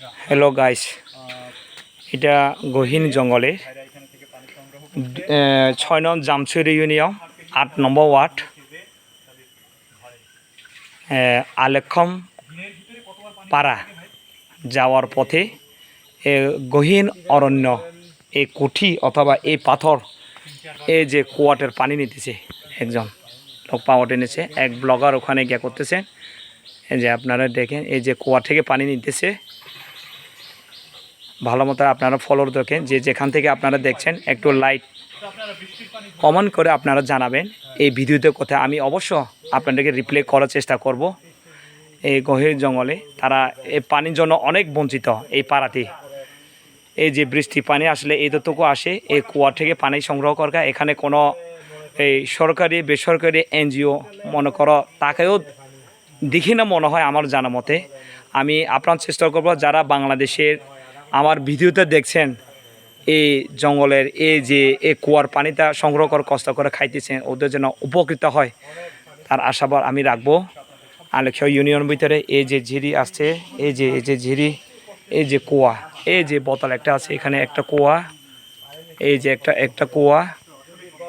Hello guys, এটা গহীন জঙ্গলে 6 নং জামছড়ি ইউনিয়ন 8 নম্বর ওয়ার্ড আলেখম পাড়া যাওয়ার পথে গহীন অরণ্য এই কুঠি অথবা এই পাথর এই যে কুয়াটের পানি নিতেছে একজন লোক পাওয়া টেনেছে এক ব্লগার ওখানে গিয়ে করতেছে। এই যে আপনারা দেখেন এই যে কুয়া থেকে পানি নিতেছে ভালো মতো আপনারা ফলোর দেখেন যে যেখান থেকে আপনারা দেখছেন একটু লাইট কমেন্ট করে আপনারা জানাবেন এই ভিডিওতে কোথায় আমি অবশ্য আপনাদেরকে রিপ্লে করার চেষ্টা করব। এই গহীর জঙ্গলে তারা এই পানির জন্য অনেক বঞ্চিত এই পাড়াতে। এই যে বৃষ্টি পানি আসলে এইটুকু আসে এই কুয়া থেকে পানি সংগ্রহ করা, এখানে কোনো এই সরকারি বেসরকারি এনজিও মনে করো তাকেও দেখি না মনে হয় আমার জানা মতে। আমি আপনার চেষ্টা করব যারা বাংলাদেশের আমার ভিডিওতে দেখছেন এই জঙ্গলের এই যে এই কুয়ার পানিটা সংগ্রহ করে কষ্ট করে খাইতেছেন ওদের জন্য উপকৃত হয় তার আশাবাদ আমি রাখবো। আলেখ্য ইউনিয়ন ভিতরে এই যে ঝিরি আসছে, এই যে ঝিরি, এই যে কুয়া, এই যে বোতল একটা আছে, এখানে একটা কুয়া, এই যে একটা কুয়া,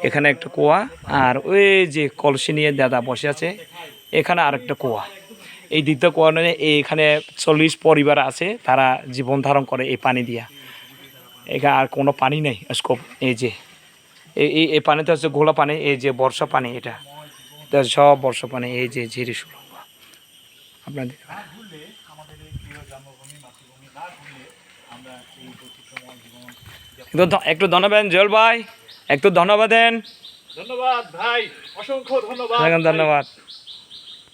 এখানে একটা কুয়া, আর ওই যে কলসি নিয়ে দাদা বসে আছে এখানে আরেকটা কুয়া। এই দ্বিতীয় কুয়া নিয়ে এইখানে 40 পরিবার আছে, তারা জীবন ধারণ করে এই পানি দিয়া। এখানে আর কোনো পানি নেই স্কোপ। এই যে এই পানিতে হচ্ছে ঘোলা পানি, এই যে বর্ষা পানি, এটা সব বর্ষা পানি। এই যে ঝিরি সুরঙ্গ আপনাদের একটু ধন্যবাদ জল ভাই, একটু ধন্যবাদ দেন। ধন্যবাদ ভাই, অসংখ্য ধন্যবাদ। ধন্যবাদ।